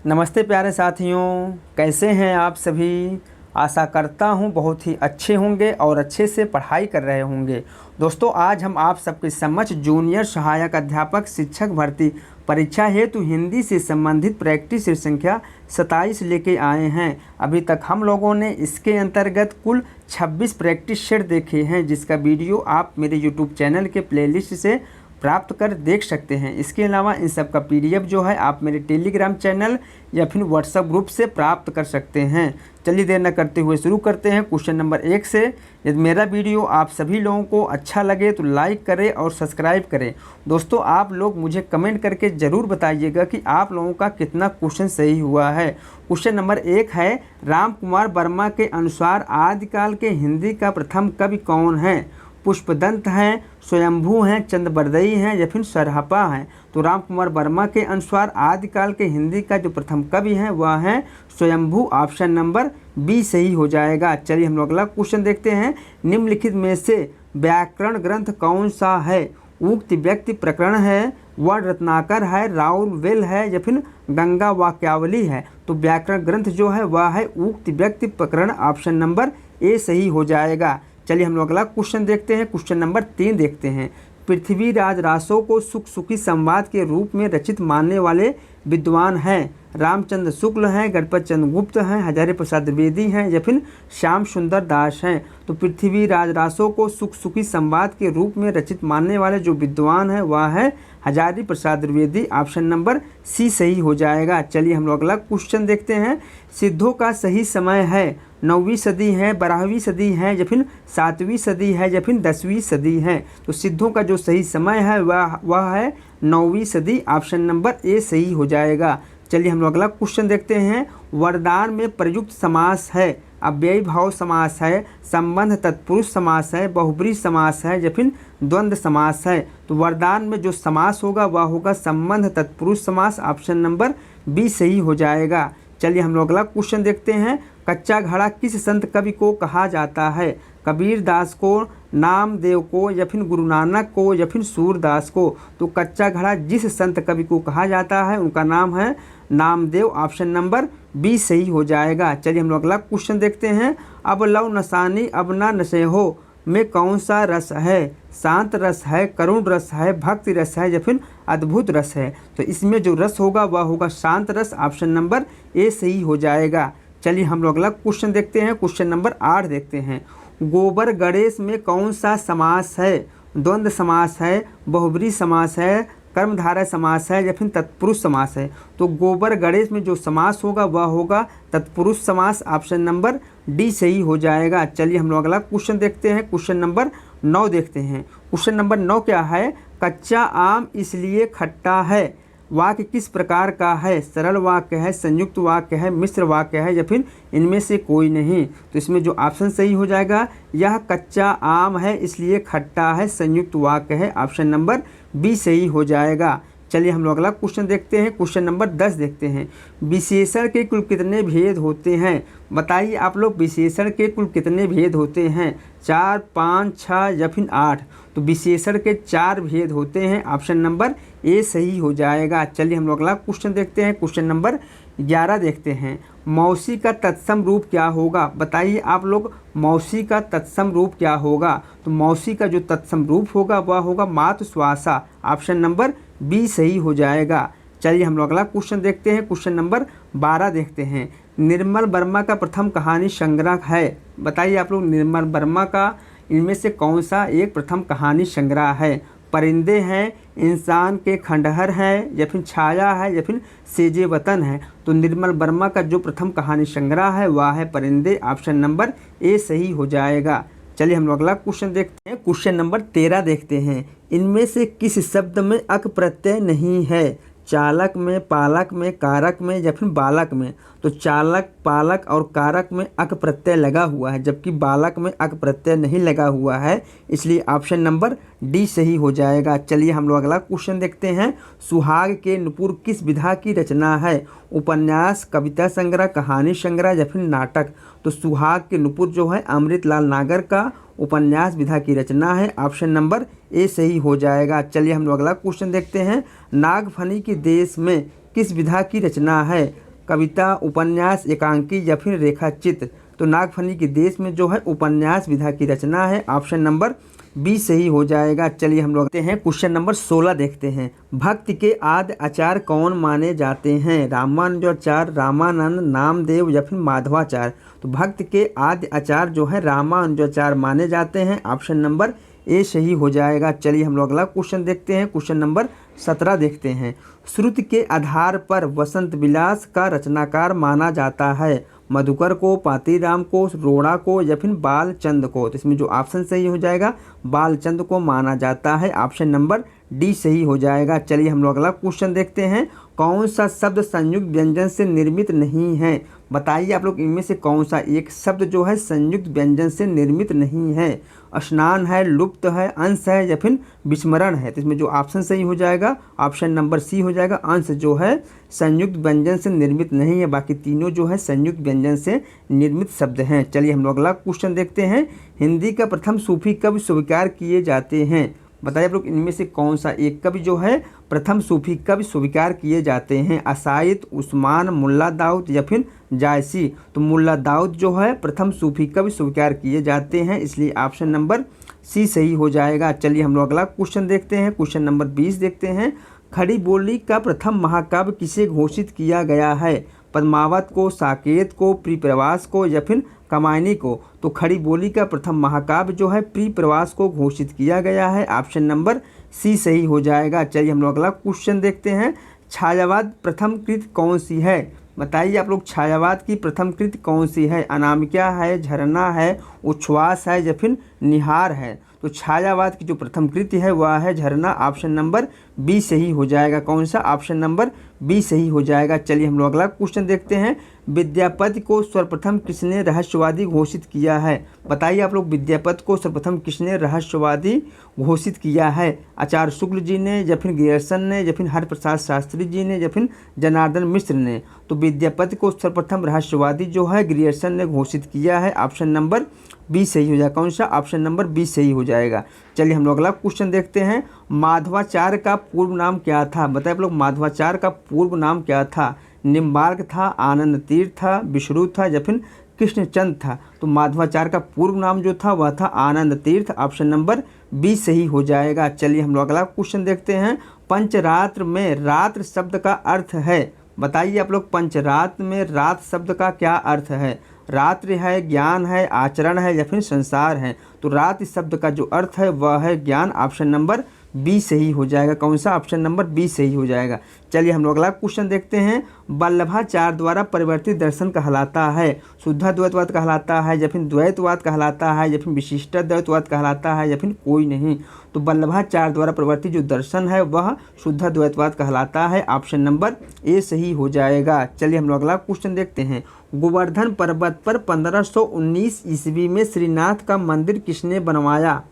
नमस्ते प्यारे साथियों, कैसे हैं आप सभी। आशा करता हूं बहुत ही अच्छे होंगे और अच्छे से पढ़ाई कर रहे होंगे। दोस्तों, आज हम आप सबके समक्ष जूनियर सहायक अध्यापक शिक्षक भर्ती परीक्षा हेतु हिंदी से संबंधित प्रैक्टिस सेट संख्या 27 लेके आए हैं। अभी तक हम लोगों ने इसके अंतर्गत कुल 26 प्रैक्टिस सेट देखे हैं, जिसका वीडियो आप मेरे यूट्यूब चैनल के प्लेलिस्ट से प्राप्त कर देख सकते हैं। इसके अलावा इन सब का पीडीएफ जो है आप मेरे टेलीग्राम चैनल या फिर व्हाट्सएप ग्रुप से प्राप्त कर सकते हैं। चलिए देर न करते हुए शुरू करते हैं क्वेश्चन नंबर 1 से। यदि मेरा वीडियो आप सभी लोगों को अच्छा लगे तो लाइक करें और सब्सक्राइब करें। दोस्तों, आप लोग मुझे कमेंट करके ज़रूर बताइएगा कि आप लोगों का कितना क्वेश्चन सही हुआ है। क्वेश्चन नंबर 1 है, राम कुमार वर्मा के अनुसार आदिकाल के हिंदी का प्रथम कवि कौन है। पुष्पदंत हैं, स्वयंभू हैं, चंद्रबरदई हैं या फिर सरहपा हैं। तो राम कुमार वर्मा के अनुसार आदिकाल के हिंदी का जो प्रथम कवि है वह है स्वयंभू। ऑप्शन नंबर बी सही हो जाएगा। चलिए हम लोग अगला क्वेश्चन देखते हैं। निम्नलिखित में से व्याकरण ग्रंथ कौन सा है। उक्त व्यक्ति प्रकरण है, वर्ण रत्नाकर है, राउल वेल है या फिर गंगा वाक्यावली है। तो व्याकरण ग्रंथ जो है वह है उक्त व्यक्ति प्रकरण। ऑप्शन नंबर ए सही हो जाएगा। चलिए हम लोग अगला क्वेश्चन देखते हैं। क्वेश्चन नंबर 3 देखते हैं। पृथ्वीराज रासो को सुख सुखी संवाद के रूप में रचित मानने वाले विद्वान हैं। रामचंद्र शुक्ल हैं, गणपत चंद्र गुप्त हैं, हजारी प्रसाद द्विवेदी हैं या फिर श्याम सुंदर दास हैं। तो पृथ्वीराज रासो को सुख सुखी संवाद के रूप में रचित मानने वाले जो विद्वान हैं वह है Hazari Prasad Dwivedi. Option number C सही हो जाएगा। चलिए हम लोग अगला क्वेश्चन देखते हैं। सिद्धों का सही समय है 9वीं सदी है, 12वीं सदी है या फिर 7वीं सदी है या फिर 10वीं सदी है। तो सिद्धों का जो सही समय है वह है 9वीं सदी। ऑप्शन नंबर ए सही हो जाएगा। चलिए हम लोग अगला क्वेश्चन देखते हैं। वरदान में प्रयुक्त समास है, अव्ययी भाव समास है, संबंध तत्पुरुष समास है, बहुब्रीहि समास है या फिर द्वंद्व समास है। तो वरदान में जो समास होगा वह होगा संबंध तत्पुरुष समास। ऑप्शन नंबर बी सही हो जाएगा। चलिए हम लोग अगला क्वेश्चन देखते हैं। कच्चा घड़ा किस संत कवि को कहा जाता है। कबीर दास को, नामदेव को या फिर गुरु नानक को या फिर सूरदास को। तो कच्चा घड़ा जिस संत कवि को कहा जाता है उनका नाम है नामदेव। ऑप्शन नंबर बी सही हो जाएगा। चलिए हम लोग अगला क्वेश्चन देखते हैं। अब लव नसानी अब ना नशे हो में कौन सा रस है। शांत रस है, करुण रस है, भक्ति रस है या फिर अद्भुत रस है। तो इसमें जो रस होगा वह होगा शांत रस। ऑप्शन नंबर ए सही हो जाएगा। चलिए हम लोग अगला क्वेश्चन देखते हैं। क्वेश्चन नंबर 8 देखते हैं। गोबर गणेश में कौन सा समास है। द्वंद्व समास है, बहुब्रीहि समास है, कर्मधारय समास है या फिर तत्पुरुष समास है। तो गोबर गणेश में जो समास होगा वह होगा तत्पुरुष समास। ऑप्शन नंबर डी सही हो जाएगा। चलिए हम लोग अगला क्वेश्चन देखते हैं। क्वेश्चन नंबर 9 देखते हैं। क्वेश्चन नंबर 9 क्या है। कच्चा आम इसलिए खट्टा है। वाक्य किस प्रकार का है। सरल वाक्य है, संयुक्त वाक्य है, मिश्र वाक्य है या फिर इनमें से कोई नहीं। तो इसमें जो ऑप्शन सही हो जाएगा, यह कच्चा आम है इसलिए खट्टा है, संयुक्त वाक्य है। ऑप्शन नंबर बी सही हो जाएगा। चलिए हम लोग अगला क्वेश्चन देखते हैं। क्वेश्चन नंबर 10 देखते हैं। विशेषण के कुल कितने भेद होते हैं। बताइए आप लोग, विशेषण के कुल कितने भेद होते हैं। 4, 5, 6 या फिर 8। तो विशेषण के 4 भेद होते हैं। ऑप्शन नंबर ए सही हो जाएगा। चलिए हम लोग अगला क्वेश्चन देखते हैं। क्वेश्चन नंबर 11 देखते हैं। मौसी का तत्सम रूप क्या होगा। बताइए आप लोग, मौसी का तत्सम रूप क्या होगा। तो मौसी का जो तत्सम रूप होगा वह होगा मातृश्वासा। ऑप्शन नंबर बी सही हो जाएगा। चलिए हम लोग अगला क्वेश्चन देखते हैं। क्वेश्चन नंबर 12 देखते हैं। निर्मल वर्मा का प्रथम कहानी संग्रह है। बताइए आप लोग, निर्मल वर्मा का इनमें से कौन सा एक प्रथम कहानी संग्रह है। परिंदे हैं, इंसान के खंडहर हैं या फिर छाया है या फिर सेजे वतन है। तो निर्मल वर्मा का जो प्रथम कहानी संग्रह है वह है परिंदे। ऑप्शन नंबर ए सही हो जाएगा। चलिए हम लोग अगला क्वेश्चन देखते हैं। क्वेश्चन नंबर 13 देखते हैं। इनमें से किस शब्द में अक प्रत्यय नहीं है। चालक में, पालक में, कारक में या फिर बालक में। तो चालक, पालक और कारक में अक प्रत्यय लगा हुआ है, जबकि बालक में अक प्रत्यय नहीं लगा हुआ है, इसलिए ऑप्शन नंबर डी सही हो जाएगा। चलिए हम लोग अगला क्वेश्चन देखते हैं। सुहाग के नुपुर किस विधा की रचना है। उपन्यास, कविता संग्रह, कहानी संग्रह या फिर नाटक। तो सुहाग के नुपुर जो है अमृतलाल नागर का उपन्यास विधा की रचना है। ऑप्शन नंबर ए सही हो जाएगा। चलिए हम लोग अगला क्वेश्चन देखते हैं। नागफनी के देश में किस विधा की रचना है। कविता, उपन्यास, एकांकी या फिर रेखाचित्र। तो नागफनी के देश में जो है उपन्यास विधा की रचना है। ऑप्शन नंबर बी सही हो जाएगा। चलिए हम लोग देखते हैं क्वेश्चन नंबर 16 देखते हैं। भक्ति के आद्य आचार्य कौन माने जाते हैं? रामानुजाचार्य, रामानंद, नामदेव या फिर माधवाचार्य। तो भक्ति के आद्य आचार्य जो है रामानुजाचार्य माने जाते हैं। ऑप्शन नंबर ए सही हो जाएगा। चलिए हम लोग अगला क्वेश्चन देखते हैं। क्वेश्चन नंबर 17 देखते हैं। श्रुति के आधार पर वसंत विलास का रचनाकार माना जाता है? मधुकर को, पातीराम को, रोड़ा को या फिर बालचंद को। तो इसमें जो ऑप्शन सही हो जाएगा बालचंद को माना जाता है। ऑप्शन नंबर डी सही हो जाएगा। चलिए हम लोग अगला क्वेश्चन देखते हैं। कौन सा शब्द संयुक्त व्यंजन से निर्मित नहीं है? बताइए आप लोग इनमें से कौन सा एक शब्द जो है संयुक्त व्यंजन से निर्मित नहीं है? स्नान है, लुप्त है, अंश है या फिर विस्मरण है। तो इसमें जो ऑप्शन सही हो जाएगा ऑप्शन नंबर सी हो जाएगा। अंश जो है संयुक्त व्यंजन से निर्मित नहीं है, बाकी तीनों जो है संयुक्त व्यंजन से निर्मित शब्द हैं। चलिए हम लोग अगला क्वेश्चन देखते हैं। हिंदी का प्रथम सूफी कवि स्वीकार किए जाते हैं? बताइए आप लोग इनमें से कौन सा एक कवि जो है प्रथम सूफी कवि स्वीकार किए जाते हैं? असाइद, उस्मान, मुल्ला दाऊद या फिर जायसी। तो मुल्ला दाऊद जो है प्रथम सूफी कवि स्वीकार किए जाते हैं, इसलिए ऑप्शन नंबर सी सही हो जाएगा। चलिए हम लोग अगला क्वेश्चन देखते हैं। क्वेश्चन नंबर 20 देखते हैं। खड़ी बोली का प्रथम महाकाव्य किसे घोषित किया गया है? पद्मावत को, साकेत को, प्रियप्रवास को या फिर कामायनी को। तो खड़ी बोली का प्रथम महाकाव्य जो है प्रियप्रवास को घोषित किया गया है। ऑप्शन नंबर सी सही हो जाएगा। चलिए हम लोग अगला क्वेश्चन देखते हैं। छायावाद प्रथम कृत कौन सी है? बताइए आप लोग छायावाद की प्रथम कृत कौन सी है? अनामिका है, झरना है, उच्छ्वास है या फिर निहार है। तो छायावाद की जो प्रथम कृति है वह है झरना। ऑप्शन नंबर बी सही हो जाएगा। कौन सा? ऑप्शन नंबर बी सही हो जाएगा। चलिए हम लोग अगला क्वेश्चन देखते हैं। विद्यापति को सर्वप्रथम किसने रहस्यवादी घोषित किया है? बताइए आप लोग विद्यापति को सर्वप्रथम किसने रहस्यवादी घोषित किया है? आचार्य शुक्ल जी ने या फिर ग्रियर्सन ने या फिर हरिप्रसाद शास्त्री जी ने या फिर जनार्दन मिश्र ने। तो विद्यापति को सर्वप्रथम रहस्यवादी जो है ग्रियर्सन ने घोषित किया है। ऑप्शन नंबर बी सही हो जाएगा। कौन सा? ऑप्शन नंबर बी सही हो जाएगा। चलिए हम लोग अगला क्वेश्चन देखते हैं। माधवाचार्य का पूर्व नाम क्या था? बताइए आप लोग माधवाचार्य का पूर्व नाम क्या था? निम्बार्क था, आनंद तीर्थ था, विष्णु था या फिर कृष्णचंद था। तो माधवाचार्य का पूर्व नाम जो था वह था आनंद तीर्थ। ऑप्शन नंबर बी सही हो जाएगा। चलिए हम लोग अगला क्वेश्चन देखते हैं। पंचरात्र में रात्र शब्द का अर्थ है? बताइए आप लोग पंचरात्र में रात शब्द का क्या अर्थ है? रात्रि है, ज्ञान है, आचरण है या फिर संसार है। तो रात इस शब्द का जो अर्थ है वह है ज्ञान। ऑप्शन नंबर बी सही हो जाएगा। कौन सा? ऑप्शन नंबर बी सही हो जाएगा। चलिए हम लोग अगला क्वेश्चन देखते हैं। वल्लभाचार्य द्वारा परिवर्तित दर्शन कहलाता है? शुद्धाद्वैतवाद कहलाता है या फिर द्वैतवाद कहलाता है या फिर विशिष्टाद्वैतवाद कहलाता है या फिर कोई नहीं। तो वल्लभाचार्य द्वारा परिवर्तित जो दर्शन है वह शुद्धाद्वैतवाद कहलाता है। ऑप्शन नंबर ए सही हो जाएगा। चलिए हम लोग अगला क्वेश्चन देखते हैं। गोवर्धन पर्वत पर 1519 ईस्वी में श्रीनाथ का मंदिर किसने बनवाया?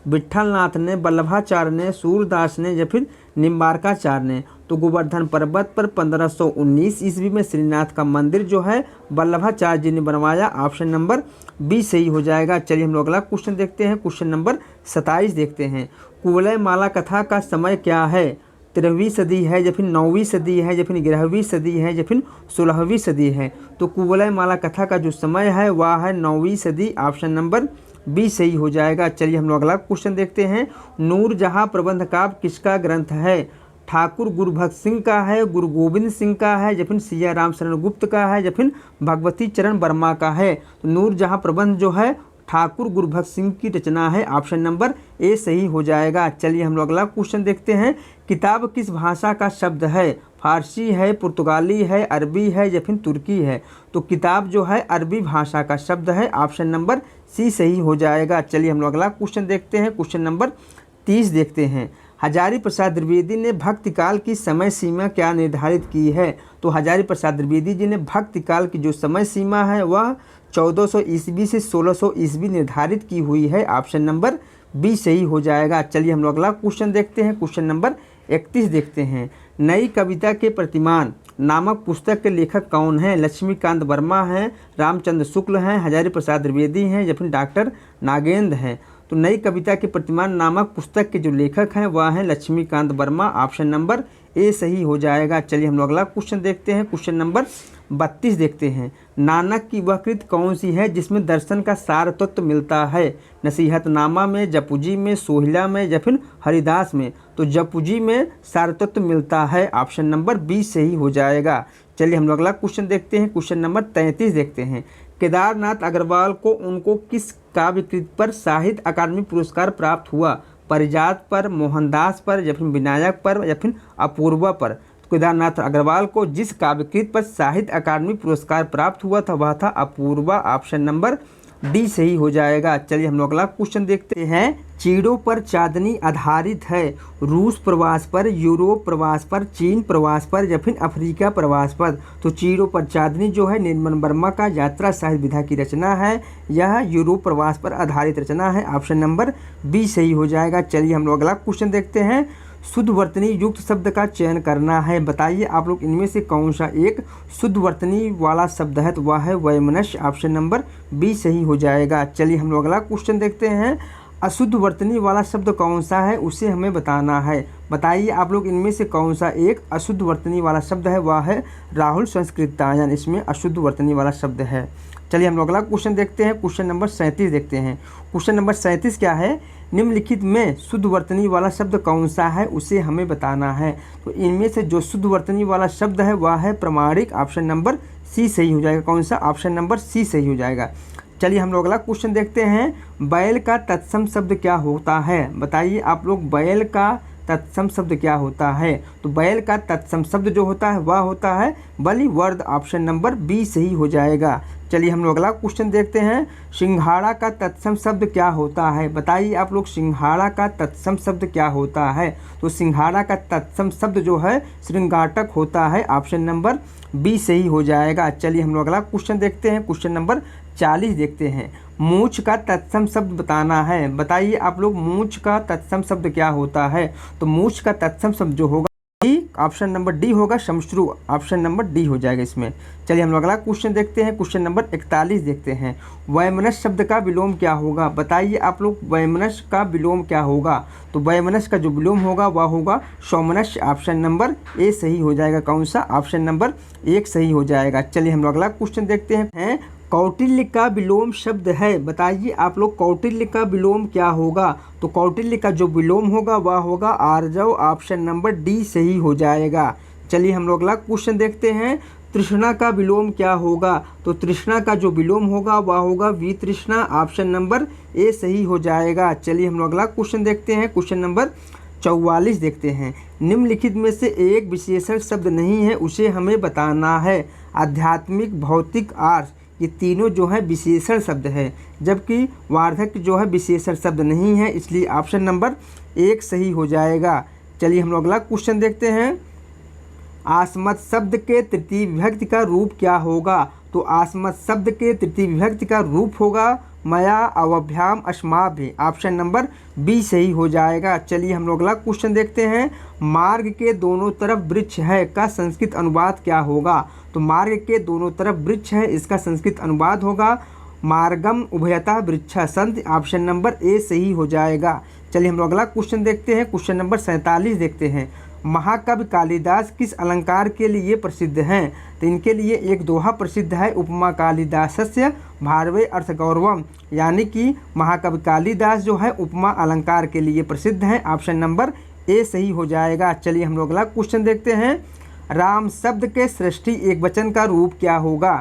विट्ठलनाथ ने, वल्लभाचार्य ने, सूरदास ने या फिर निम्बार्काचार्य ने। तो गोवर्धन पर्वत पर 1519 ईस्वी में श्रीनाथ का मंदिर जो है वल्लभाचार्य जी ने बनवाया। ऑप्शन नंबर बी सही हो जाएगा। चलिए हम लोग अगला क्वेश्चन देखते हैं। क्वेश्चन नंबर 27 देखते हैं। कुवलय माला कथा का समय क्या है? 13वीं सदी है या फिर 9वीं सदी है या फिर 11वीं सदी है या फिर 16वीं सदी है। तो कुवलय माला कथा का जो समय है वह है 9वीं सदी। ऑप्शन नंबर बी सही हो जाएगा। चलिए हम लोग अगला क्वेश्चन देखते हैं। नूरजहां प्रबंध काव्य किसका ग्रंथ है? ठाकुर गुरुभक्त सिंह का है, गुरु गोविंद सिंह का है या फिर सिया राम शरण गुप्त का है या फिर भगवती चरण वर्मा का है। तो नूरजहां प्रबंध जो है ठाकुर गुरुभक्त सिंह की रचना है। ऑप्शन नंबर ए सही हो जाएगा। चलिए हम लोग अगला क्वेश्चन देखते हैं। किताब किस भाषा का शब्द है? फारसी है, पुर्तगाली है, अरबी है या फिर तुर्की है। तो किताब जो है अरबी भाषा का शब्द है। ऑप्शन नंबर सी सही हो जाएगा। चलिए हम लोग अगला क्वेश्चन देखते हैं। क्वेश्चन नंबर 30 देखते हैं। हजारी प्रसाद द्विवेदी ने भक्ति काल की समय सीमा क्या निर्धारित की है? तो हजारी प्रसाद द्विवेदी जी ने भक्ति काल की जो समय सीमा है वह 1400 ईस्वी से 1600 ईस्वी निर्धारित की हुई है। ऑप्शन नंबर बी सही हो जाएगा। चलिए हम लोग अगला क्वेश्चन देखते हैं। क्वेश्चन नंबर 31 देखते हैं। नई कविता के प्रतिमान नामक पुस्तक के लेखक कौन हैं? लक्ष्मीकांत वर्मा हैं, रामचंद्र शुक्ल हैं, हजारी प्रसाद द्विवेदी हैं या फिर डॉक्टर नागेंद्र हैं। तो नई कविता के प्रतिमान नामक पुस्तक के जो लेखक हैं वह हैं Lakshmikant Verma. Option number A सही हो जाएगा। चलिए हम लोग अगला क्वेश्चन देखते हैं। क्वेश्चन नंबर 32 देखते हैं। नानक की वह कृति कौन सी है जिसमें दर्शन का सार तत्व मिलता है? नसीहतनामा में, जपुजी में, सोहिला में या फिर हरिदास में? तो जपुजी में सार तत्व मिलता है। ऑप्शन नंबर बी सही हो जाएगा। चलिए हम लोग अगला क्वेश्चन देखते हैं। क्वेश्चन नंबर 33 देखते हैं। केदारनाथ अग्रवाल को उनको किस काव्य कृति पर साहित्य अकादमी पुरस्कार प्राप्त हुआ? पारिजात पर, मोहनदास पर या फिर विनायक पर या फिर अपूर्वा पर? तो केदारनाथ अग्रवाल को जिस काव्य कृति पर साहित्य अकादमी पुरस्कार प्राप्त हुआ था वह था अपूर्वा। ऑप्शन नंबर डी सही हो जाएगा। चलिए हम लोग अगला क्वेश्चन देखते हैं। चीड़ों पर चांदनी आधारित है। रूस प्रवास पर, यूरोप प्रवास पर, चीन प्रवास पर या फिर अफ्रीका प्रवास पर? तो चीड़ों पर चांदनी जो है निर्मल वर्मा का यात्रा साहित्य विधा की रचना है। यह यूरोप प्रवास पर आधारित रचना है। ऑप्शन नंबर बी सही हो जाएगा। चलिए हम लोग अगला क्वेश्चन देखते हैं। शुद्ध वर्तनी युक्त शब्द का चयन करना है। बताइए आप लोग इनमें से कौन सा एक शुद्ध वर्तनी वाला शब्द है? तो वह है वैमनस्य। ऑप्शन नंबर बी सही हो जाएगा। चलिए हम लोग अगला क्वेश्चन देखते हैं। अशुद्ध वर्तनी वाला शब्द कौन सा है उसे हमें बताना है। बताइए आप लोग इनमें से कौन सा एक अशुद्ध वर्तनी वाला शब्द है? वह है राहुल संस्कृतायन, इसमें अशुद्ध वर्तनी वाला शब्द है। चलिए हम लोग अगला क्वेश्चन देखते हैं। क्वेश्चन नंबर 37 देखते हैं। क्वेश्चन नंबर 37 क्या है? निम्नलिखित में शुद्ध वर्तनी वाला शब्द कौन सा है उसे हमें बताना है। तो इनमें से जो शुद्ध वर्तनी वाला शब्द है वह है प्रमाणिक। ऑप्शन नंबर सी सही हो जाएगा। कौन सा? ऑप्शन नंबर सी सही हो जाएगा। चलिए हम लोग अगला क्वेश्चन देखते हैं। बैल का तत्सम शब्द क्या होता है? बताइए आप लोग बैल का तत्सम शब्द क्या होता है? तो बैल का तत्सम शब्द जो होता है वह होता है बलिवर्द। ऑप्शन नंबर बी सही हो जाएगा। चलिए हम लोग अगला क्वेश्चन देखते हैं। सिंघाड़ा का तत्सम शब्द क्या होता है? बताइए आप लोग सिंघाड़ा का तत्सम शब्द क्या होता है? तो सिंघाड़ा का तत्सम शब्द जो है श्रृंगाटक होता है। ऑप्शन नंबर बी सही हो जाएगा। चलिए हम लोग अगला क्वेश्चन देखते हैं। क्वेश्चन नंबर 40 देखते हैं। मूंछ का तत्सम शब्द बताना है। बताइए आप लोग मूंछ का तत्सम शब्द क्या होता है? तो मूंछ का तत्सम शब्द जो होगा ऑप्शन नंबर डी होगा शमश्रु। ऑप्शन नंबर डी हो जाएगा इसमें। चलिए हम लोग अगला क्वेश्चन देखते हैं। क्वेश्चन नंबर 41 देखते हैं। वैमनस्य शब्द का विलोम क्या होगा? बताइए आप लोग वैमनस्य का विलोम क्या होगा? तो वैमनस्य का जो विलोम होगा वह होगा सौमनस्य। ऑप्शन नंबर ए सही हो जाएगा। कौन सा? ऑप्शन नंबर 1 सही हो जाएगा। चलिए हम लोग अगला क्वेश्चन देखते हैं। कौटिल्य का विलोम शब्द है। बताइए आप लोग कौटिल्य का विलोम क्या होगा? तो कौटिल्य का जो विलोम होगा वह होगा आर्जव। ऑप्शन नंबर डी सही हो जाएगा। चलिए हम लोग अगला क्वेश्चन देखते हैं। तृष्णा का विलोम क्या होगा? तो तृष्णा का जो विलोम होगा वह होगा वितृष्णा। ऑप्शन नंबर ए सही हो जाएगा। चलिए हम लोग अगला क्वेश्चन देखते हैं। क्वेश्चन नंबर 44 देखते हैं। निम्नलिखित में से एक विशेषण शब्द नहीं है उसे हमें बताना है। आध्यात्मिक, भौतिक, आर्ष ये तीनों जो है विशेषण शब्द है, जबकि वार्धक्य जो है विशेषण शब्द नहीं है, इसलिए ऑप्शन नंबर 1 सही हो जाएगा। चलिए हम लोग अगला क्वेश्चन देखते हैं। आसमत शब्द के तृतीय विभक्ति का रूप क्या होगा? तो आसमत शब्द के तृतीय विभक्ति का रूप होगा मया अवभ्याम अस्माभि। ऑप्शन नंबर बी सही हो जाएगा। चलिए हम लोग अगला क्वेश्चन देखते हैं। मार्ग के दोनों तरफ वृक्ष है का संस्कृत अनुवाद क्या होगा? तो मार्ग के दोनों तरफ वृक्ष है, इसका संस्कृत अनुवाद होगा मार्गम उभयतः वृक्षा संत। ऑप्शन नंबर ए सही हो जाएगा। चलिए हम लोग अगला क्वेश्चन देखते हैं। क्वेश्चन नंबर 47 देखते हैं। महाकवि कालिदास किस अलंकार के लिए प्रसिद्ध हैं? तो इनके लिए एक दोहा प्रसिद्ध है, उपमा कालिदासस्य भारवे अर्थगौरवम, यानी कि महाकवि कालिदास जो है उपमा अलंकार के लिए प्रसिद्ध हैं। ऑप्शन नंबर ए सही हो जाएगा। चलिए हम लोग अगला क्वेश्चन देखते हैं। राम शब्द के सृष्टि एकवचन का रूप क्या होगा?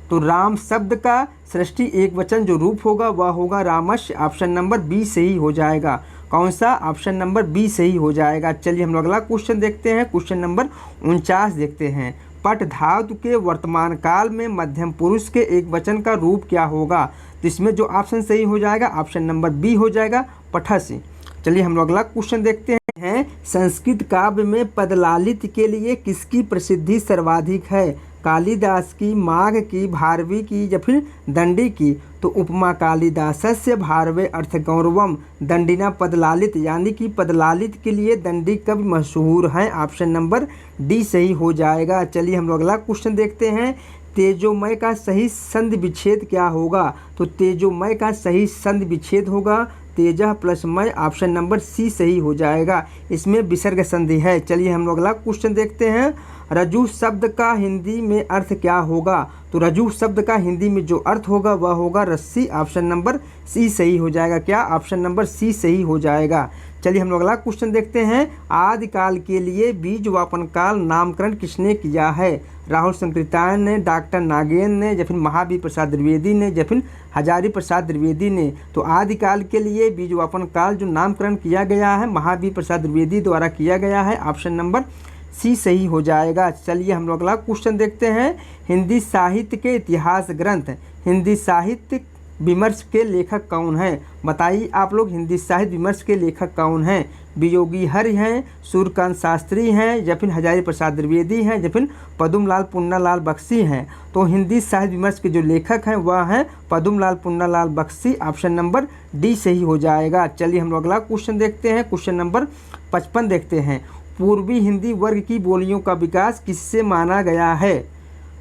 तो राम शब्द का सृष्टि एकवचन जो रूप होगा वह होगा रामस्य। ऑप्शन नंबर बी सही हो जाएगा। कौन सा? ऑप्शन नंबर बी सही हो जाएगा। चलिए हम लोग अगला क्वेश्चन देखते हैं। क्वेश्चन नंबर 49 देखते हैं। पट धातु के वर्तमान काल में मध्यम पुरुष के एक वचन का रूप क्या होगा? तो इसमें जो ऑप्शन सही हो जाएगा ऑप्शन नंबर बी हो जाएगा, पठसी। चलिए हम लोग अगला क्वेश्चन देखते हैं। संस्कृत काव्य में पदलालित के लिए किसकी प्रसिद्धि सर्वाधिक है? कालिदास की, माघ की, भारवी की या फिर दंडी की? तो उपमा कालिदासस्य भारवे अर्थगौरवम दंडिना पदलालित, यानी कि पदलालित के लिए दंडी कवि मशहूर हैं। ऑप्शन नंबर डी सही हो जाएगा। चलिए हम लोग अगला क्वेश्चन देखते हैं। तेजोमय का सही संधि विच्छेद क्या होगा? तो तेजोमय का सही संधि विच्छेद होगा तेजः प्लस मय, ऑप्शन नंबर सी सही हो जाएगा। इसमें विसर्ग संधि है। चलिए हम लोग अगला क्वेश्चन देखते हैं। रज्जु शब्द का हिंदी में अर्थ क्या होगा? तो रज्जु शब्द का हिंदी में जो अर्थ होगा वह होगा रस्सी, ऑप्शन नंबर सी सही हो जाएगा। क्या? ऑप्शन नंबर सी सही हो जाएगा। चलिए हम लोग अगला क्वेश्चन देखते हैं। आदिकाल के लिए बीजवापन काल नामकरण किसने किया है? राहुल संकृतायन ने, डॉक्टर नागेन ने, या फिर महावीर प्रसाद द्विवेदी ने, या फिर हजारी प्रसाद द्विवेदी ने। तो आदिकाल के लिए बीजवापन काल जो नामकरण किया गया है महावीर प्रसाद द्विवेदी द्वारा किया गया है, ऑप्शन नंबर सी सही हो जाएगा। चलिए हम लोग अगला क्वेश्चन देखते हैं। हिंदी साहित्य के इतिहास ग्रंथ हिंदी साहित्य विमर्श के लेखक कौन हैं? बताइए आप लोग, हिंदी साहित्य विमर्श के लेखक कौन हैं? वियोगी हरि हैं, सूर्यकांत शास्त्री हैं, या फिर हजारी प्रसाद द्विवेदी हैं, या फिर पद्मलाल पुन्नालाल बख्शी हैं। तो हिंदी साहित्य विमर्श के जो लेखक हैं वह हैं Padumlal Punnalal Bakshi, option number D सही हो जाएगा। चलिए हम लोग अगला क्वेश्चन देखते हैं। क्वेश्चन नंबर 55 देखते हैं। पूर्वी हिंदी वर्ग की बोलियों का विकास किससे माना गया है?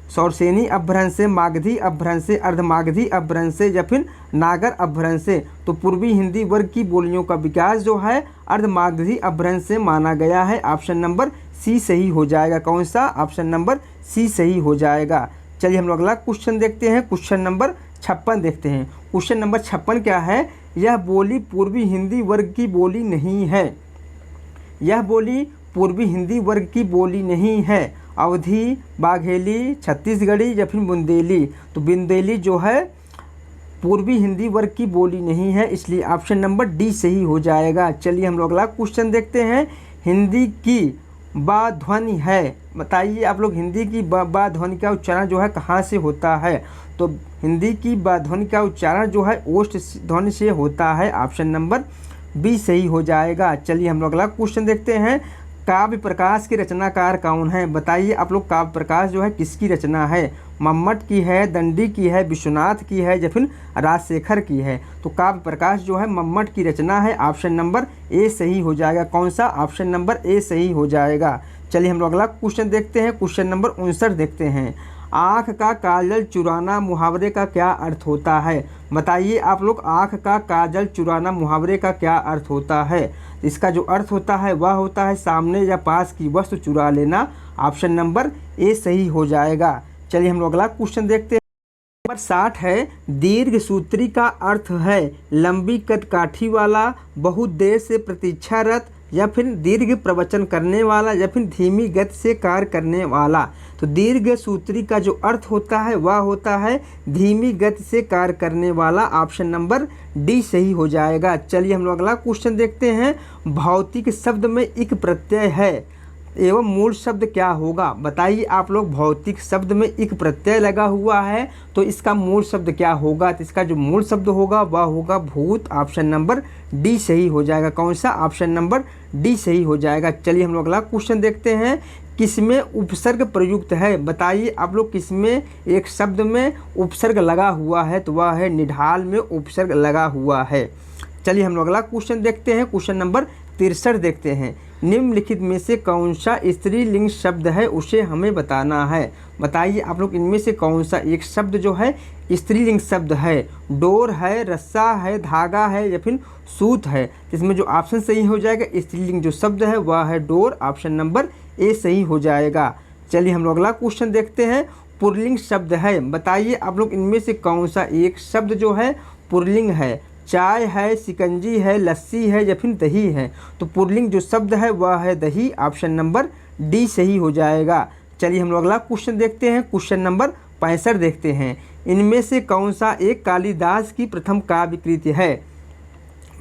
सौरसेनी अपभ्रंश से, मागधी अपभ्रंश से, अर्धमागधी अपभ्रंश से, या फिर नागर अपभ्रंश से। तो पूर्वी हिंदी वर्ग की बोलियों का विकास जो है अर्धमागधी अपभ्रंश से माना गया है, ऑप्शन नंबर सी सही हो जाएगा। कौन सा? ऑप्शन नंबर सी सही हो जाएगा। चलिए हम लोग अगला क्वेश्चन देखते हैं। क्वेश्चन नंबर 56 देखते हैं। क्वेश्चन नंबर 56 क्या है? यह बोली पूर्वी हिंदी वर्ग की बोली नहीं है। यह बोली पूर्वी हिंदी वर्ग की बोली नहीं है। अवधी, बाघेली, छत्तीसगढ़ी, या फिर बुंदेली। तो बुंदेली जो है पूर्वी हिंदी वर्ग की बोली नहीं है, इसलिए ऑप्शन नंबर डी सही हो जाएगा। चलिए हम लोग अगला क्वेश्चन देखते हैं। हिंदी की बा ध्वनि है, बताइए आप लोग, हिंदी की बा ध्वनि का उच्चारण जो है कहाँ से होता है? तो हिंदी की बा ध्वनि का उच्चारण जो है ओष्ठ ध्वनि से होता है, ऑप्शन नंबर बी सही हो जाएगा। चलिए हम लोग अगला क्वेश्चन देखते हैं। काव्य प्रकाश के रचनाकार कौन है? बताइए आप लोग, काव्य प्रकाश जो है किसकी रचना है? मम्मट की है, दंडी की है, विश्वनाथ की है, या फिर राजशेखर की है? तो काव्य प्रकाश जो है मम्मट की रचना है, ऑप्शन नंबर ए सही हो जाएगा। कौन सा? ऑप्शन नंबर ए सही हो जाएगा। चलिए हम लोग अगला क्वेश्चन देखते हैं। क्वेश्चन नंबर 59 देखते हैं। आँख का काजल चुराना मुहावरे का क्या अर्थ होता है? बताइए आप लोग, आँख का काजल चुराना मुहावरे का क्या अर्थ होता है? इसका जो अर्थ होता है वह होता है सामने या पास की वस्तु चुरा लेना, ऑप्शन नंबर ए सही हो जाएगा। चलिए हम लोग अगला क्वेश्चन देखते हैं। नंबर 60 है। दीर्घ सूत्री का अर्थ है लंबी कदकाठी वाला, बहुत देर से प्रतीक्षारत, या फिर दीर्घ प्रवचन करने वाला, या फिर धीमी गति से कार्य करने वाला। तो दीर्घ सूत्री का जो अर्थ होता है वह होता है धीमी गति से कार्य करने वाला, ऑप्शन नंबर डी सही हो जाएगा। चलिए हम लोग अगला क्वेश्चन देखते हैं। भौतिक शब्द में इक प्रत्यय है एवं मूल शब्द क्या होगा? बताइए आप लोग, भौतिक शब्द में इक प्रत्यय लगा हुआ है तो इसका मूल शब्द क्या होगा? तो इसका जो मूल शब्द होगा वह होगा भूत, ऑप्शन नंबर डी सही हो जाएगा। कौन सा? ऑप्शन नंबर डी सही हो जाएगा। चलिए हम लोग अगला क्वेश्चन देखते हैं। किसमें उपसर्ग प्रयुक्त है? बताइए आप लोग, किसमें एक शब्द में उपसर्ग लगा हुआ है? तो वह है निढाल में उपसर्ग लगा हुआ है। चलिए हम लोग अगला क्वेश्चन देखते हैं। क्वेश्चन नंबर 63 देखते हैं। निम्नलिखित में से कौन सा स्त्रीलिंग शब्द है उसे हमें बताना है। बताइए आप लोग, इनमें से कौन सा एक शब्द जो है स्त्रीलिंग शब्द है? डोर है, रस्सा है, धागा है, या फिर सूत है? इसमें जो ऑप्शन सही हो जाएगा स्त्रीलिंग जो शब्द है वह है डोर, ऑप्शन नंबर ए सही हो जाएगा। चलिए हम लोग अगला क्वेश्चन देखते हैं। पुल्लिंग शब्द है, बताइए आप लोग, इनमें से कौन सा एक शब्द जो है पुल्लिंग है? चाय है, शिकंजी है, लस्सी है, या फिर दही है? तो पुल्लिंग जो शब्द है वह है दही, ऑप्शन नंबर डी सही हो जाएगा। चलिए हम लोग अगला क्वेश्चन देखते हैं। क्वेश्चन नंबर 65 देखते हैं। इनमें से कौन सा एक कालिदास की प्रथम काव्य कृति है?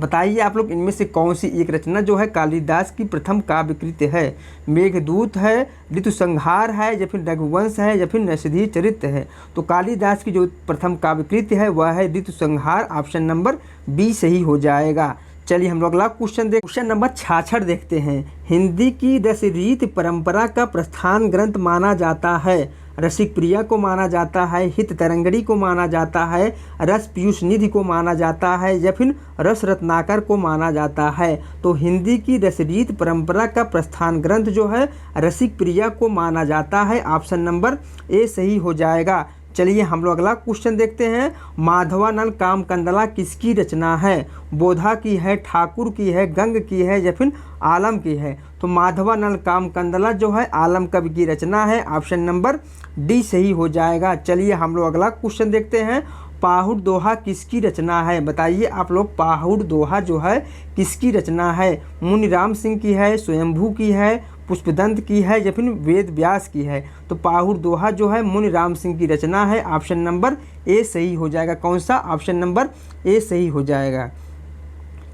बताइए आप लोग, इनमें से कौन सी एक रचना जो है कालिदास की प्रथम काव्य कृति है? मेघदूत है, ऋतुसंहार है, या फिर रघुवंश है, या फिर नरसिंह चरित्र है? तो कालिदास की जो प्रथम काव्य कृति है वह है ऋतुसंहार, ऑप्शन नंबर बी सही हो जाएगा। चलिए हम लोग अगला क्वेश्चन नंबर 66 देखते हैं। हिंदी की रसरीत परंपरा का प्रस्थान ग्रंथ माना जाता है? रसिक प्रिया को माना जाता है, हित तरंगड़ी को माना जाता है, रस पीयूष निधि को माना जाता है, या फिर रस रत्नाकर को माना जाता है? तो हिंदी की रसरीत परंपरा का प्रस्थान ग्रंथ जो है रसिक प्रिया को माना जाता है, ऑप्शन नंबर ए सही हो जाएगा। चलिए हम लोग अगला क्वेश्चन देखते हैं। माधवानल कामकंदला किसकी रचना है? बोधा की है, ठाकुर की है, गंग की है या फिर आलम की है? तो माधवानल कामकंदला जो है आलम कवि की रचना है। ऑप्शन नंबर डी सही हो जाएगा। चलिए हम लोग अगला क्वेश्चन देखते हैं। पाहुड़ दोहा किसकी रचना है? बताइए आप लोग, पाहुड़ दोहा जो है किसकी रचना है? मुनिराम सिंह की है, स्वयंभू की है, पुष्पदंत की है या फिर वेद व्यास की है? तो पाहुड़ दोहा जो है मुनिराम सिंह की रचना है। ऑप्शन नंबर ए सही हो जाएगा। कौन सा? ऑप्शन नंबर ए सही हो जाएगा।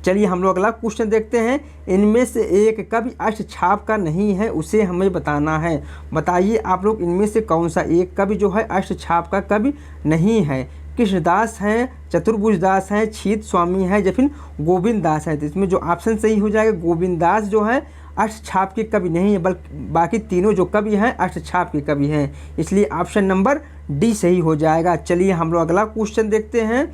चलिए हम लोग अगला क्वेश्चन देखते हैं। इनमें से एक कवि अष्टछाप का नहीं है, उसे हमें बताना है। बताइए आप लोग, इनमें से कौन सा एक कवि जो है अष्टछाप का कवि नहीं है? कृष्णदास है, चतुर्भुज दास है, छीत स्वामी है या फिर गोविंद दास है? तो इसमें जो ऑप्शन सही हो जाएगा, गोविंद दास जो है अष्टछाप के कवि नहीं है, बल्कि बाकी तीनों जो कवि हैं अष्टछाप के कवि हैं, इसलिए ऑप्शन नंबर डी सही हो जाएगा। चलिए हम लोग अगला क्वेश्चन देखते हैं।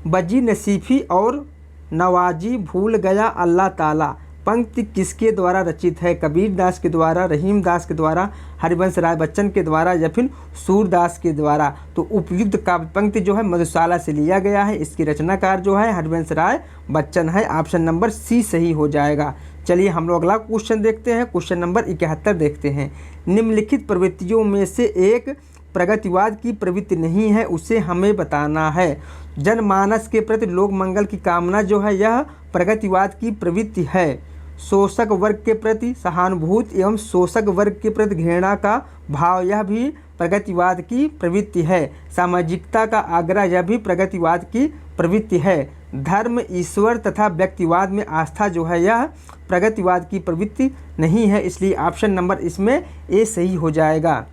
बजी नसीफी और नवाजी भूल गया अल्लाह ताला पंक्ति किसके द्वारा रचित है? कबीर दास के द्वारा, रहीम दास के द्वारा, हरिवंश राय बच्चन के द्वारा या फिर सूरदास के द्वारा? तो उपयुक्त काव्य पंक्ति जो है मधुशाला से लिया गया है। इसकी रचनाकार जो है हरिवंश राय बच्चन है। ऑप्शन नंबर सी सही हो जाएगा। चलिए हम लोग अगला क्वेश्चन देखते हैं। क्वेश्चन नंबर 71 देखते हैं। निम्नलिखित प्रवृत्तियों में से एक प्रगतिवाद की प्रवृत्ति नहीं है, उसे हमें बताना है। जनमानस के प्रति लोक मंगल की कामना जो है यह प्रगतिवाद की प्रवृत्ति है। शोषक वर्ग के प्रति सहानुभूति एवं शोषक वर्ग के प्रति घृणा का भाव यह भी प्रगतिवाद की प्रवृत्ति है। सामाजिकता का आग्रह यह भी प्रगतिवाद की प्रवृत्ति है। धर्म, ईश्वर तथा व्यक्तिवाद में आस्था जो है यह प्रगतिवाद की प्रवृत्ति नहीं है, इसलिए ऑप्शन नंबर इसमें ए सही हो जाएगा।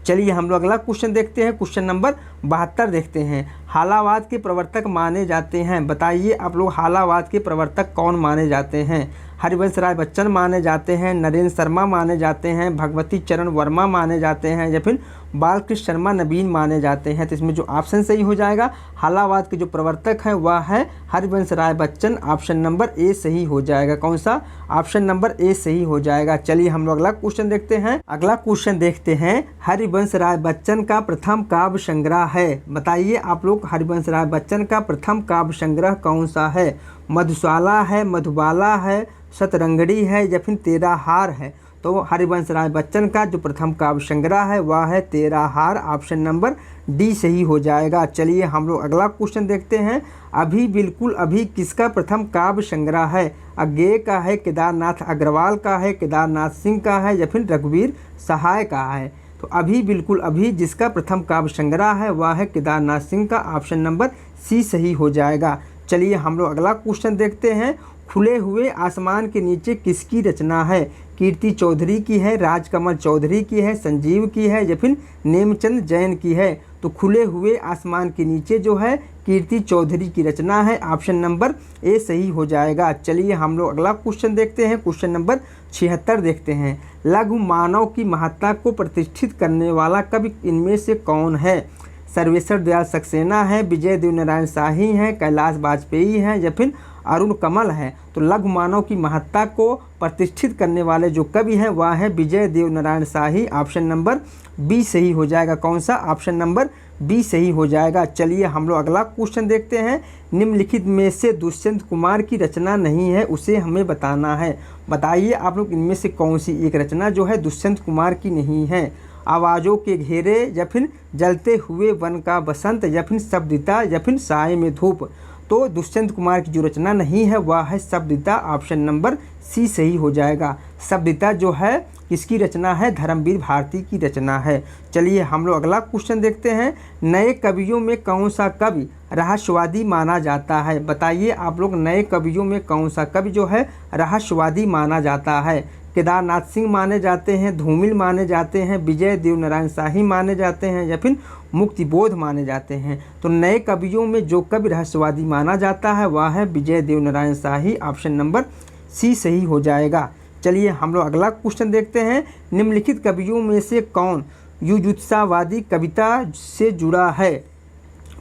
चलिए हम लोग अगला क्वेश्चन देखते हैं। क्वेश्चन नंबर 72 देखते हैं। हालावाद के प्रवर्तक माने जाते हैं। बताइए आप लोग, हालावाद के प्रवर्तक कौन माने जाते हैं? हरिवंश राय बच्चन माने जाते हैं, नरेंद्र शर्मा माने जाते हैं, भगवती चरण वर्मा माने जाते हैं या फिर बालकृष्ण शर्मा नवीन माने जाते हैं? तो इसमें जो ऑप्शन सही हो जाएगा, हालावाद के जो प्रवर्तक हैं वह है Harivansh Rai Bachchan. Option number A सही हो जाएगा। कौन सा? ऑप्शन नंबर ए सही हो जाएगा। चलिए हम लोग अगला क्वेश्चन देखते हैं। अगला क्वेश्चन देखते हैं। हरिवंश राय बच्चन का प्रथम काव्य संग्रह है। बताइए आप लोग, हरिवंश राय बच्चन का प्रथम काव्य संग्रह कौन सा है? मधुशाला है, मधुबाला है, शतरंगड़ी है या फिर तेरा हार है? तो हरिवंश राय बच्चन का जो प्रथम काव्य संग्रह है वह है तेरा हार। ऑप्शन नंबर डी सही हो जाएगा। चलिए हम लोग अगला क्वेश्चन देखते हैं। अभी बिल्कुल अभी किसका प्रथम काव्य संग्रह है? अज्ञेय का है, केदारनाथ अग्रवाल का है, केदारनाथ सिंह का है या फिर रघुवीर सहाय का है? तो अभी बिल्कुल अभी जिसका प्रथम काव्य संग्रह है वह है केदारनाथ सिंह का। ऑप्शन नंबर सी सही हो जाएगा। चलिए हम लोग अगला क्वेश्चन देखते हैं। खुले हुए आसमान के नीचे किसकी रचना है? कीर्ति चौधरी की है, राजकमल चौधरी की है, संजीव की है या फिर नेमचंद जैन की है? तो खुले हुए आसमान के नीचे जो है कीर्ति चौधरी की रचना है। ऑप्शन नंबर ए सही हो जाएगा। चलिए हम लोग अगला क्वेश्चन देखते हैं। क्वेश्चन नंबर 76 देखते हैं। लघु मानव की महत्ता को प्रतिष्ठित करने वाला कवि इनमें से कौन है? सर्वेश्वर दयाल सक्सेना है, विजय देवनारायण शाही है, कैलाश वाजपेयी है या फिर अरुण कमल है? तो लघु मानव की महत्ता को प्रतिष्ठित करने वाले जो कवि हैं वह है विजय देवनारायण शाही। ऑप्शन नंबर बी सही हो जाएगा। कौन सा? ऑप्शन नंबर बी सही हो जाएगा। चलिए हम लोग अगला क्वेश्चन देखते हैं। निम्नलिखित में से दुष्यंत कुमार की रचना नहीं है, उसे हमें बताना है। बताइए आप लोग, इनमें से कौन सी एक रचना जो है दुष्यंत कुमार की नहीं है? आवाज़ों के घेरे या फिर जलते हुए वन का बसंत या फिर शब्दिता या फिर साए में धूप? तो दुष्यंत कुमार की जो रचना नहीं है वह है शब्दिता। ऑप्शन नंबर सी सही हो जाएगा। शब्दिता जो है किसकी रचना है? धर्मवीर भारती की रचना है। चलिए हम लोग अगला क्वेश्चन देखते हैं। नए कवियों में कौन सा कवि रहस्यवादी माना जाता है? बताइए आप लोग, नए कवियों में कौन सा कवि जो है रहस्यवादी माना जाता है? केदारनाथ सिंह माने जाते हैं, धूमिल माने जाते हैं, विजय देवनारायण शाही माने जाते हैं या फिर मुक्तिबोध माने जाते हैं? तो नए कवियों में जो कवि रहस्यवादी माना जाता है वह है विजय देवनारायण शाही। ऑप्शन नंबर सी सही हो जाएगा। चलिए हम लोग अगला क्वेश्चन देखते हैं। निम्नलिखित कवियों में से कौन युजुत्सावादी कविता से जुड़ा है?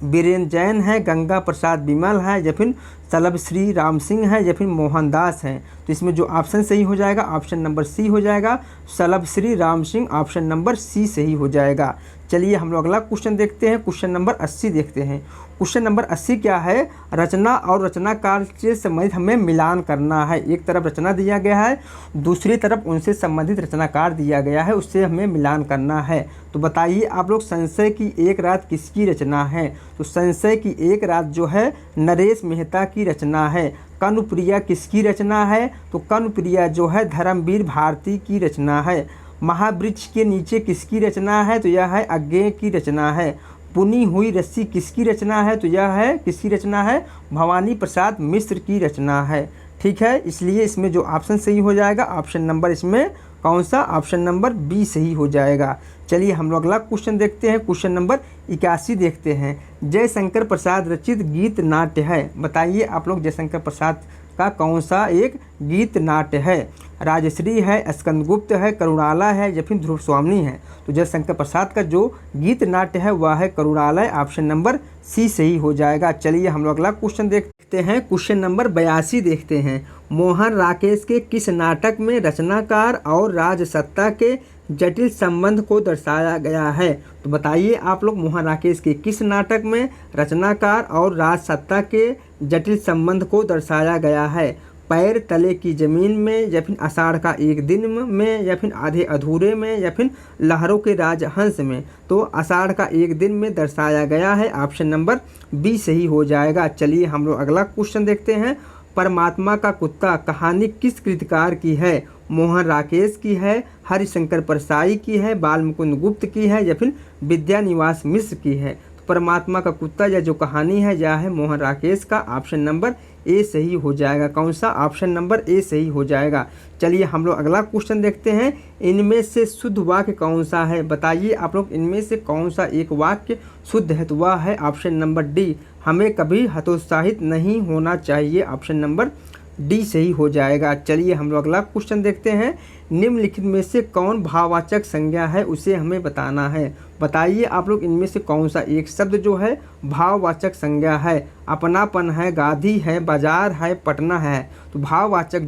बीरेन जैन है, गंगा प्रसाद विमल है या फिर सलब श्री राम सिंह है या फिर मोहनदास है? तो इसमें जो ऑप्शन सही हो जाएगा ऑप्शन नंबर सी हो जाएगा, सलब Shri Ram Singh. Option number C सही हो जाएगा। चलिए हम लोग अगला क्वेश्चन देखते हैं। क्वेश्चन नंबर 80 देखते हैं। क्वेश्चन नंबर 80 क्या है, रचना और रचनाकार से संबंधित हमें मिलान करना है। एक तरफ रचना दिया गया है, दूसरी तरफ उनसे संबंधित रचनाकार दिया गया है, उससे हमें मिलान करना है। तो बताइए आप लोग, संशय की एक रात किसकी रचना है? तो संशय की एक रात जो है नरेश मेहता की रचना है। कनुप्रिया किसकी रचना है? तो कनुप्रिया जो है धर्मवीर भारती की रचना है। महावृक्ष के नीचे किसकी रचना है? तो यह है अज्ञेय की रचना है। पुनी हुई रस्सी किसकी रचना है? तो यह है किसकी रचना है? भवानी प्रसाद मिश्र की रचना है। ठीक है, इसलिए इसमें जो ऑप्शन सही हो जाएगा, ऑप्शन नंबर इसमें कौन सा? ऑप्शन नंबर बी सही हो जाएगा। चलिए हम लोग अगला क्वेश्चन देखते हैं। क्वेश्चन नंबर 81 देखते हैं। जयशंकर प्रसाद रचित गीत नाट्य है। बताइए आप लोग, जयशंकर प्रसाद का कौन सा एक गीत नाट्य है? राजश्री है, स्कंदगुप्त है, करुणालय है या फिर ध्रुव स्वामी है? तो जयशंकर प्रसाद का जो गीत नाट्य है वह है करुणालय। ऑप्शन नंबर सी सही हो जाएगा। चलिए हम लोग अगला क्वेश्चन देखते हैं। क्वेश्चन नंबर 82 देखते हैं। मोहन राकेश के किस नाटक में रचनाकार और राजसत्ता के जटिल संबंध को दर्शाया गया है? तो बताइए आप लोग, मोहन राकेश के किस नाटक में रचनाकार और राजसत्ता के जटिल संबंध को दर्शाया गया है? पैर तले की ज़मीन में, या फिर आषाढ़ का एक दिन में, या फिर आधे अधूरे में, या फिर लहरों के राजहंस में? तो आषाढ़ का एक दिन में दर्शाया गया है। ऑप्शन नंबर बी सही हो जाएगा। चलिए हम लोग अगला क्वेश्चन देखते हैं। परमात्मा का कुत्ता कहानी किस कृतिकार की है? मोहन राकेश की है, हरिशंकर परसाई की है, बालमुकुंद गुप्त की है या फिर विद्यानिवास मिश्र की है? तो परमात्मा का कुत्ता या जो कहानी है यह है मोहन राकेश का। ऑप्शन नंबर ए सही हो जाएगा। कौन सा? ऑप्शन नंबर ए सही हो जाएगा। चलिए हम लोग अगला क्वेश्चन देखते हैं। इनमें से शुद्ध वाक्य कौन सा है? बताइए आप लोग, इनमें से कौन सा एक वाक्य शुद्ध है? तो वह है ऑप्शन नंबर डी, हमें कभी हतोत्साहित नहीं होना चाहिए। ऑप्शन नंबर डी सही हो जाएगा। चलिए हम लोग अगला क्वेश्चन देखते हैं। निम्नलिखित में से कौन भाववाचक संज्ञा है, उसे हमें बताना है। बताइए आप लोग, इनमें से कौन सा एक शब्द जो है भाववाचक संज्ञा है? अपनापन है, गाधी है, बाजार है, पटना है? तो भाववाचक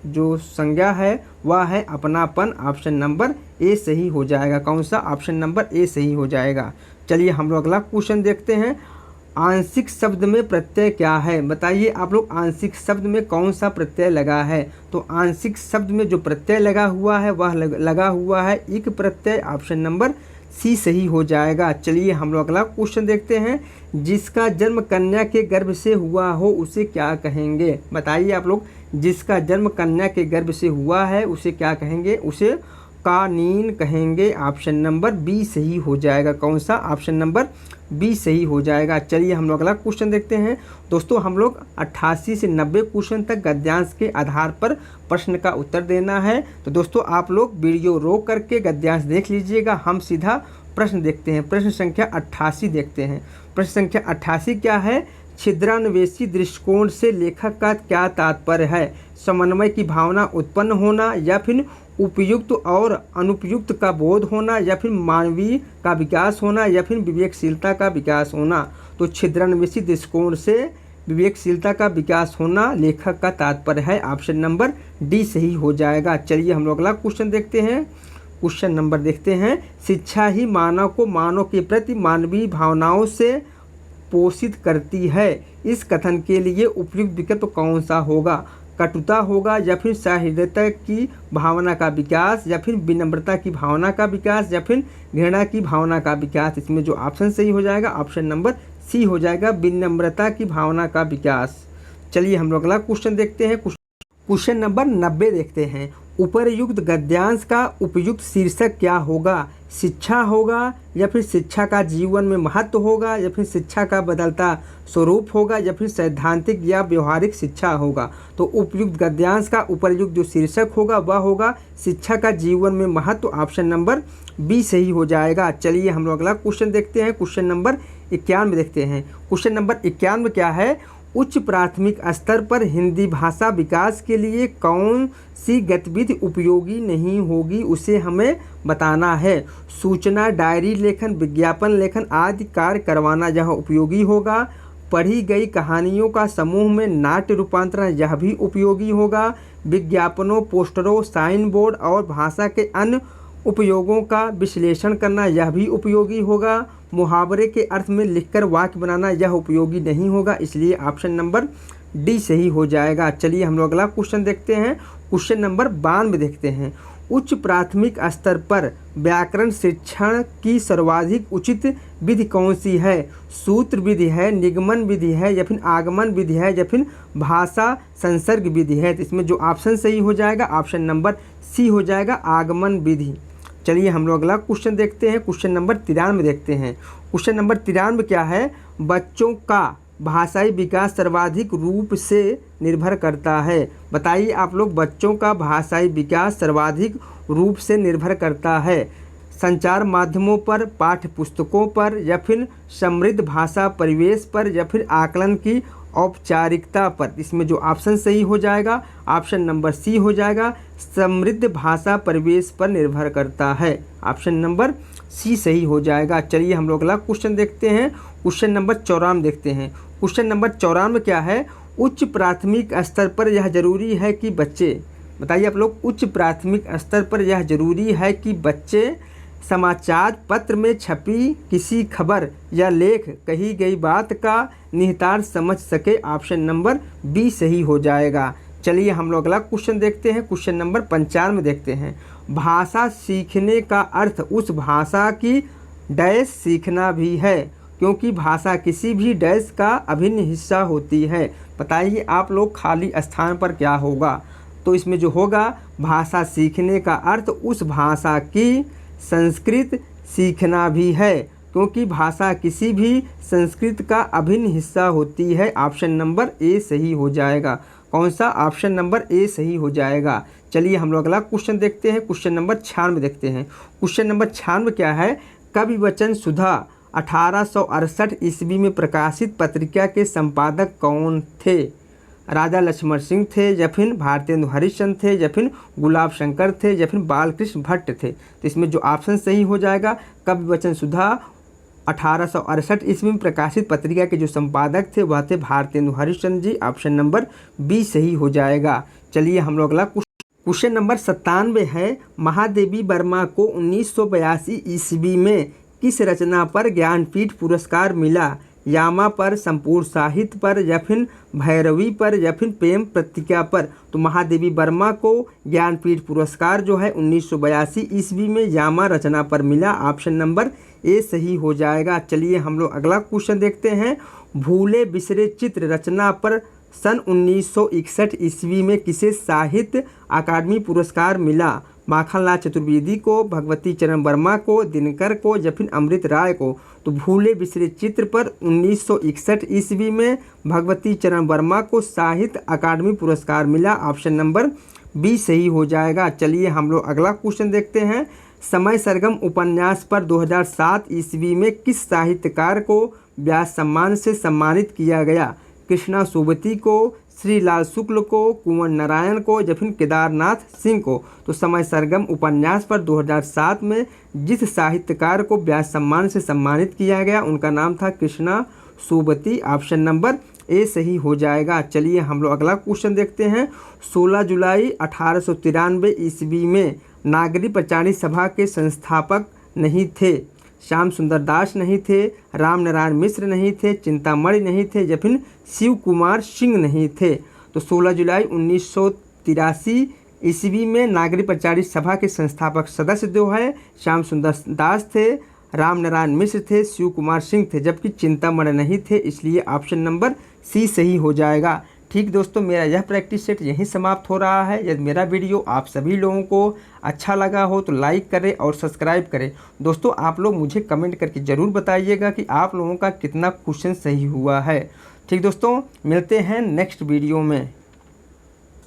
जो संज्ञा है वह है अपनापन। ऑप्शन नंबर ए सही हो जाएगा। कौन सा? ऑप्शन नंबर ए सही हो जाएगा। चलिए हम लोग अगला क्वेश्चन देखते हैं। आंशिक शब्द में प्रत्यय क्या है? बताइए आप लोग, आंशिक शब्द में कौन सा प्रत्यय लगा है? तो आंशिक शब्द में जो प्रत्यय लगा हुआ है वह लगा हुआ है इक प्रत्यय। ऑप्शन नंबर सी सही हो जाएगा। चलिए हम लोग अगला क्वेश्चन देखते हैं। जिसका जन्म कन्या के गर्भ से हुआ हो उसे क्या कहेंगे? बताइए आप लोग, जिसका जन्म कन्या के गर्भ से हुआ है उसे क्या कहेंगे? उसे कानीन कहेंगे। ऑप्शन नंबर बी सही हो जाएगा। कौन सा? ऑप्शन नंबर बी सही हो जाएगा। चलिए हम लोग अगला क्वेश्चन देखते हैं। दोस्तों हम लोग 88 से 90 क्वेश्चन तक गद्यांश के आधार पर प्रश्न का उत्तर देना है। तो दोस्तों आप लोग वीडियो रोक करके गद्यांश देख लीजिएगा। हम सीधा प्रश्न देखते हैं। प्रश्न संख्या 88 देखते हैं। प्रश्न संख्या 88 क्या है? छिद्रान्वेषी दृष्टिकोण से लेखक का क्या तात्पर्य है? समन्वय की भावना उत्पन्न होना, या फिर उपयुक्त और अनुपयुक्त का बोध होना, या फिर मानवीय का विकास होना, या फिर विवेकशीलता का विकास होना? तो छिद्रान्वेषी दृष्टिकोण से विवेकशीलता का विकास होना लेखक का तात्पर्य है। ऑप्शन नंबर डी सही हो जाएगा। चलिए हम लोग अगला क्वेश्चन देखते हैं। क्वेश्चन नंबर देखते हैं। शिक्षा ही मानव को मानव के प्रति मानवीय भावनाओं से पोषित करती है। इस कथन के लिए उपयुक्त विकल्प कौन सा होगा? कटुता होगा, या फिर सहृदयता की भावना का विकास, या फिर विनम्रता की भावना का विकास, या फिर घृणा की भावना का विकास? इसमें जो ऑप्शन सही हो जाएगा ऑप्शन नंबर सी हो जाएगा, विनम्रता की भावना का विकास। चलिए हम लोग अगला क्वेश्चन देखते हैं। क्वेश्चन नंबर 90 देखते हैं। उपरयुक्त गद्यांश का उपयुक्त शीर्षक क्या होगा? शिक्षा होगा, या फिर शिक्षा का जीवन में महत्व होगा, या फिर शिक्षा का बदलता स्वरूप होगा, या फिर सैद्धांतिक या व्यवहारिक शिक्षा होगा? तो उपयुक्त गद्यांश का उपरयुक्त जो शीर्षक होगा वह होगा शिक्षा का जीवन में महत्व। ऑप्शन नंबर बी सही हो जाएगा। चलिए हम लोग अगला क्वेश्चन देखते हैं। क्वेश्चन नंबर 91 देखते हैं। क्वेश्चन नंबर 91 क्या है? उच्च प्राथमिक स्तर पर हिंदी भाषा विकास के लिए कौन सी गतिविधि उपयोगी नहीं होगी, उसे हमें बताना है। सूचना, डायरी लेखन, विज्ञापन लेखन आदि कार्य करवाना यह उपयोगी होगा। पढ़ी गई कहानियों का समूह में नाट्य रूपांतरण यह भी उपयोगी होगा। विज्ञापनों, पोस्टरों, साइन बोर्ड और भाषा के अन्य उपयोगों का विश्लेषण करना यह भी उपयोगी होगा। मुहावरे के अर्थ में लिखकर वाक्य बनाना यह उपयोगी नहीं होगा, इसलिए ऑप्शन नंबर डी सही हो जाएगा। चलिए हम लोग अगला क्वेश्चन देखते हैं। क्वेश्चन नंबर 92 देखते हैं। उच्च प्राथमिक स्तर पर व्याकरण शिक्षण की सर्वाधिक उचित विधि कौन सी है? सूत्र विधि है, निगमन विधि है, या फिर आगमन विधि है, या फिर भाषा संसर्ग विधि है? तो इसमें जो ऑप्शन सही हो जाएगा ऑप्शन नंबर सी हो जाएगा, आगमन विधि। चलिए हम लोग अगला क्वेश्चन देखते हैं। क्वेश्चन नंबर 93 देखते हैं। क्वेश्चन नंबर 93 क्या है? बच्चों का भाषाई विकास सर्वाधिक रूप से निर्भर करता है। बताइए आप लोग, बच्चों का भाषाई विकास सर्वाधिक रूप से निर्भर करता है संचार माध्यमों पर, पाठ्य पुस्तकों पर, या फिर समृद्ध भाषा परिवेश पर, या फिर आकलन की औपचारिकता पर? इसमें जो ऑप्शन सही हो जाएगा ऑप्शन नंबर सी हो जाएगा, समृद्ध भाषा परिवेश पर निर्भर करता है। ऑप्शन नंबर सी सही हो जाएगा। चलिए हम लोग अगला क्वेश्चन देखते हैं। क्वेश्चन नंबर 94 देखते हैं। क्वेश्चन नंबर 94 क्या है? उच्च प्राथमिक स्तर पर यह जरूरी है कि बच्चे, बताइए आप लोग, उच्च प्राथमिक स्तर पर यह जरूरी है कि बच्चे समाचार पत्र में छपी किसी खबर या लेख कही गई बात का निहितार्थ समझ सके? ऑप्शन नंबर बी सही हो जाएगा। चलिए हम लोग अगला क्वेश्चन देखते हैं। क्वेश्चन नंबर 95 देखते हैं। भाषा सीखने का अर्थ उस भाषा की डैश सीखना भी है, क्योंकि भाषा किसी भी डैश का अभिन्न हिस्सा होती है। बताइए आप लोग, खाली स्थान पर क्या होगा? तो इसमें जो होगा, भाषा सीखने का अर्थ उस भाषा की संस्कृत सीखना भी है, क्योंकि भाषा किसी भी संस्कृत का अभिन्न हिस्सा होती है। ऑप्शन नंबर ए सही हो जाएगा। कौन सा? ऑप्शन नंबर ए सही हो जाएगा। चलिए हम लोग अगला क्वेश्चन देखते हैं। क्वेश्चन नंबर 96 देखते हैं। क्वेश्चन नंबर 96 क्या है? कवि वचन सुधा 1868 ईस्वी में प्रकाशित पत्रिका के संपादक कौन थे? राजा लक्ष्मण सिंह थे, या फिर भारतेंदु हरिश्चंद्र थे, या फिर गुलाब शंकर थे, या फिर बालकृष्ण भट्ट थे? तो इसमें जो ऑप्शन सही हो जाएगा, कवि वचन सुधा 1868 ईस्वी में प्रकाशित पत्रिका के जो संपादक थे वह थे Bharatendu Harishchandra ji. Option number B सही हो जाएगा। चलिए हम लोग अगला क्वेश्चन नंबर 97 है। महादेवी वर्मा को 1982 ईस्वी में किस रचना पर ज्ञानपीठ पुरस्कार मिला? यामा पर, संपूर्ण साहित्य पर, या फिर भैरवी पर, या फिर प्रेम पत्रिका पर? तो महादेवी वर्मा को ज्ञानपीठ पुरस्कार जो है 1982 ईस्वी में यामा रचना पर मिला। ऑप्शन नंबर ए सही हो जाएगा। चलिए हम लोग अगला क्वेश्चन देखते हैं। भूले बिसरे चित्र रचना पर सन 1961 ईस्वी में किसे साहित्य अकादमी पुरस्कार मिला? माखनलाल चतुर्वेदी को, भगवती चरण वर्मा को, दिनकर को, या फिर अमृत राय को? तो भूले बिसरे चित्र पर 1961 ईस्वी में भगवती चरण वर्मा को साहित्य अकादमी पुरस्कार मिला। ऑप्शन नंबर बी सही हो जाएगा। चलिए हम लोग अगला क्वेश्चन देखते हैं। समय सरगम उपन्यास पर 2007 ईस्वी में किस साहित्यकार को व्यास सम्मान से सम्मानित किया गया? कृष्णा सोबती को, श्रीलाल शुक्ल को, कुंवर नारायण को, या फिर केदारनाथ सिंह को? तो समय सरगम उपन्यास पर 2007 में जिस साहित्यकार को व्यास सम्मान से सम्मानित किया गया उनका नाम था Krishna Sobti. Option number A सही हो जाएगा। चलिए हम लोग अगला क्वेश्चन देखते हैं। 16 जुलाई 1893 ईस्वी में नागरी पंचायती सभा के संस्थापक नहीं थे? श्याम सुंदर दास नहीं थे, राम नारायण मिश्र नहीं थे, चिंतामणि नहीं थे, या फिर शिव कुमार सिंह नहीं थे? तो 16 जुलाई 1983 ईस्वी में नागरिक पंचायती सभा के संस्थापक सदस्य जो है श्याम सुंदर दास थे, राम नारायण मिश्र थे, शिव कुमार सिंह थे, जबकि चिंतामणि नहीं थे। इसलिए ऑप्शन नंबर सी सही हो जाएगा। ठीक दोस्तों, मेरा यह प्रैक्टिस सेट यहीं समाप्त हो रहा है। यदि मेरा वीडियो आप सभी लोगों को अच्छा लगा हो तो लाइक करें और सब्सक्राइब करें। दोस्तों आप लोग मुझे कमेंट करके ज़रूर बताइएगा कि आप लोगों का कितना क्वेश्चन सही हुआ है। ठीक दोस्तों, मिलते हैं नेक्स्ट वीडियो में।